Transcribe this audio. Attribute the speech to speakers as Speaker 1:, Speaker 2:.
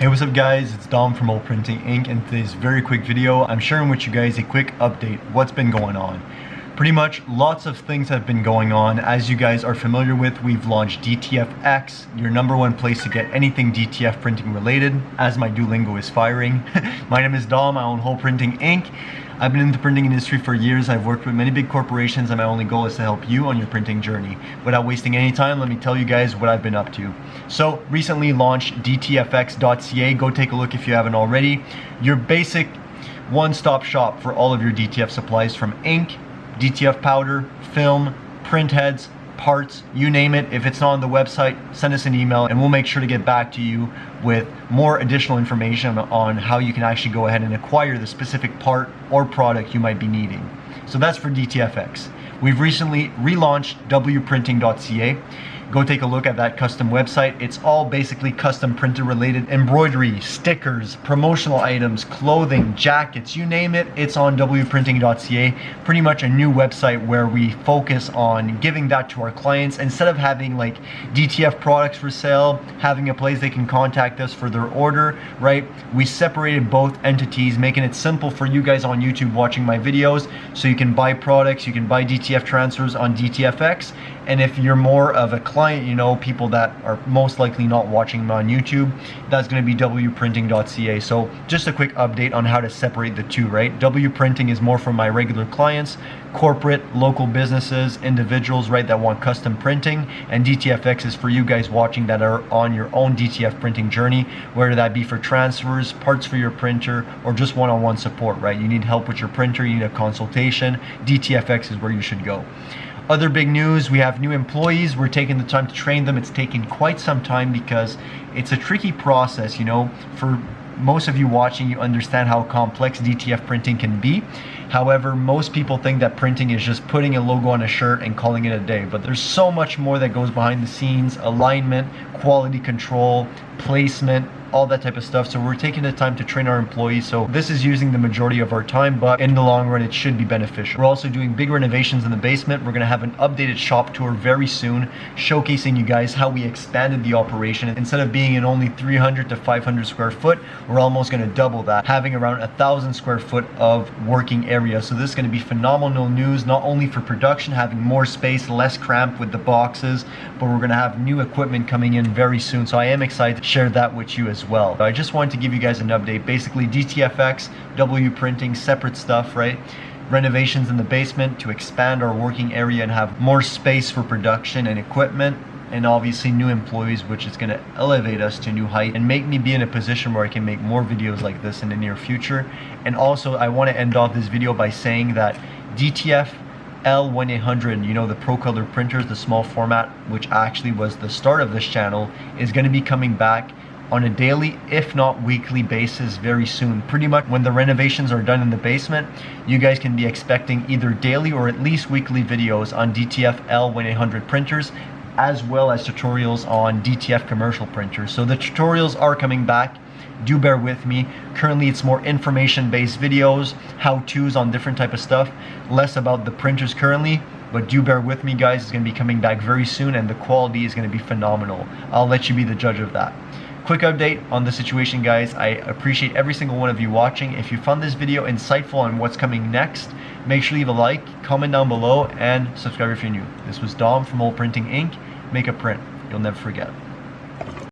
Speaker 1: Hey, what's up guys, it's Dom from Old Printing Inc. In today's very quick video, I'm sharing with you guys a quick update, what's been going on. Pretty much lots of things have been going on. As you guys are familiar with, we've launched DTFX, your #1 place to get anything DTF printing related, as my Duolingo is firing. My name is Dom, I own Whole Printing Inc. I've been in the printing industry for years. I've worked with many big corporations and my only goal is to help you on your printing journey. Without wasting any time, let me tell you guys what I've been up to. So recently launched DTFX.ca. Go take a look if you haven't already. Your basic one-stop shop for all of your DTF supplies, from ink, DTF powder, film, print heads, parts, you name it. If it's not on the website, send us an email and we'll make sure to get back to you with more additional information on how you can actually go ahead and acquire the specific part or product you might be needing. So that's for DTFX. We've recently relaunched wprinting.ca. Go take a look at that custom website. It's all basically custom printer related embroidery, stickers, promotional items, clothing, jackets, you name it, it's on wprinting.ca. Pretty much a new website where we focus on giving that to our clients. Instead of having like DTF products for sale, having a place they can contact us for their order, right? We separated both entities, making it simple for you guys on YouTube watching my videos, so you can buy products, you can buy DTF transfers on DTFX. And if you're more of a client, you know, people that are most likely not watching me on YouTube, that's going to be wprinting.ca. So just a quick update on how to separate the two, right? Wprinting is more for my regular clients, corporate, local businesses, individuals, right, that want custom printing. And DTFX is for you guys watching that are on your own DTF printing journey, whether that be for transfers, parts for your printer, or just one-on-one support, right? You need help with your printer, you need a consultation, DTFX is where you should go. Other big news, we have new employees. We're taking the time to train them. It's taken quite some time because it's a tricky process, you know. For most of you watching, you understand how complex DTF printing can be. However, most people think that printing is just putting a logo on a shirt and calling it a day. But there's so much more that goes behind the scenes: alignment, quality control, placement, all that type of stuff. So we're taking the time to train our employees. So this is using the majority of our time, but in the long run, it should be beneficial. We're also doing big renovations in the basement. We're gonna have an updated shop tour very soon, showcasing you guys how we expanded the operation. Instead of being in only 300 to 500 square foot, we're almost gonna double that, having around 1,000 square foot of working area. So this is gonna be phenomenal news, not only for production, having more space, less cramped with the boxes, but we're gonna have new equipment coming in very soon. So I am excited to share that with you as well. I just wanted to give you guys an update. Basically DTFX, wprinting, separate stuff, right? Renovations in the basement to expand our working area and have more space for production and equipment, and obviously new employees, which is going to elevate us to a new height and make me be in a position where I can make more videos like this in the near future. And also I want to end off this video by saying that DTF L1800, you know, the Pro Color printers, the small format, which actually was the start of this channel, is going to be coming back on a daily, if not weekly basis very soon. Pretty much when the renovations are done in the basement, you guys can be expecting either daily or at least weekly videos on DTF L1800 printers, as well as tutorials on DTF commercial printers. So the tutorials are coming back. Do bear with me. Currently it's more information-based videos, how-tos on different type of stuff, less about the printers currently. But do bear with me guys, it's going to be coming back very soon and the quality is going to be phenomenal. I'll let you be the judge of that. Quick update on the situation, guys. I appreciate every single one of you watching. If you found this video insightful on what's coming next, make sure to leave a like, comment down below, and subscribe if you're new. This was Dom from Old Printing Inc. Make a print. You'll never forget.